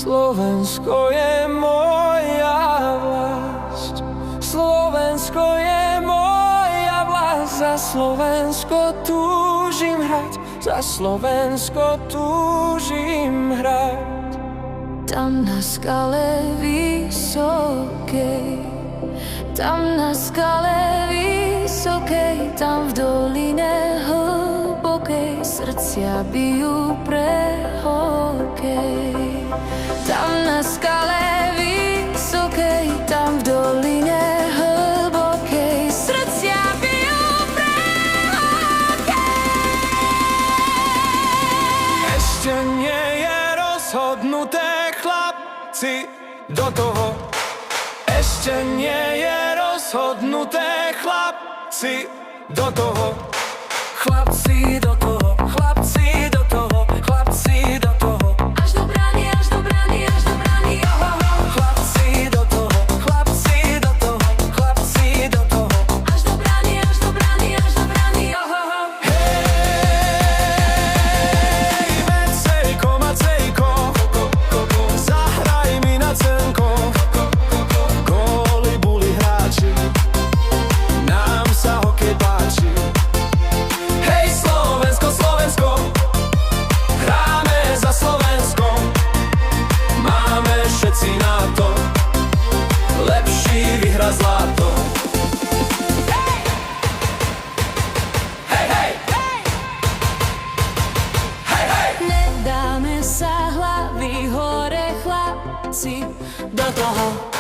Slovensko je moja vlast, Slovensko je moja vlast, za Slovensko túžim hrať, za Slovensko túžim hrať. Tam na skale vysokej, tam na skale vysokej, tam v doline hlbokej srdcia bijú pre hokej. Tam na skale vysokej, tam v doline hlbokej srdcia bijú pre hokej. Ešte nie je rozhodnuté, chlapci, do toho. Ešte nie je rozhodnuté, chlapci, do toho. Chlapci, do toho, chlapci, do toho, chlapci, do toho. Až do brány, až do brány, až do brány, ohoho. Chlapci, do toho, chlapci, do toho, chlapci, do toho. Až do brány, až do brány, až do brány, ohoho. Hej, Macejko, Macejko, zahraj mi na cenko. Góli boli hráči, nám sa hokej páči. Hej, Slovensko, Slovensko, hráme za Slovensko. Máme všetci na to, lepší vyhra zlato. Hej, hej, hej, hej. Nedáme sa hlavy hore, chlapci, do toho.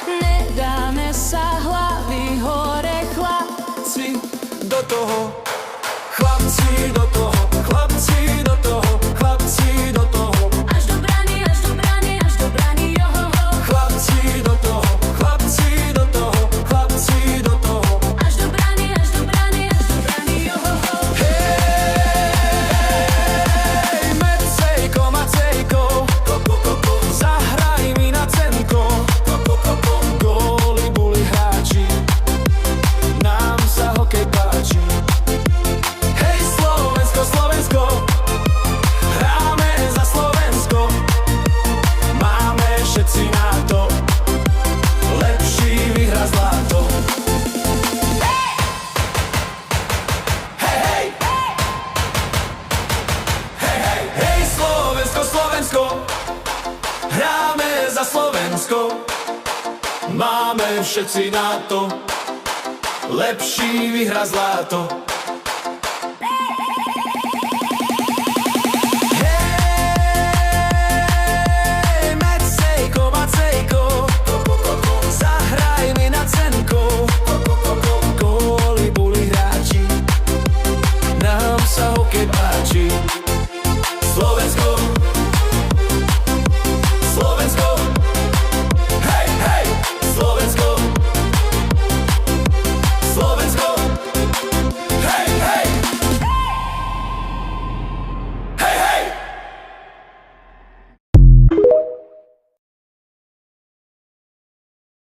Nedáme sa hlavy hore, chlapci, Do toho, chlapci, do toho, chlapci, do toho, chlapci, do toho. až do brány, až do brány, až do brány, ohoho. Chlapci, do toho, chlapci, do toho, chlapci, do toho. Až do brány, až do brány, až do brány, ohoho. Hej, Macejko, Macejko, zahraj mi na cenko. Góli boli hráči, nám sa hokej páči. Hej, Slovensko, Slovensko, hráme za Slovensko. Máme všetci na to, lepší vyhra zlato. Hej, hej, hej, hej, hej, Slovensko, Slovensko, hráme za Slovensko. Máme všetci na to, lepší vyhra zlato.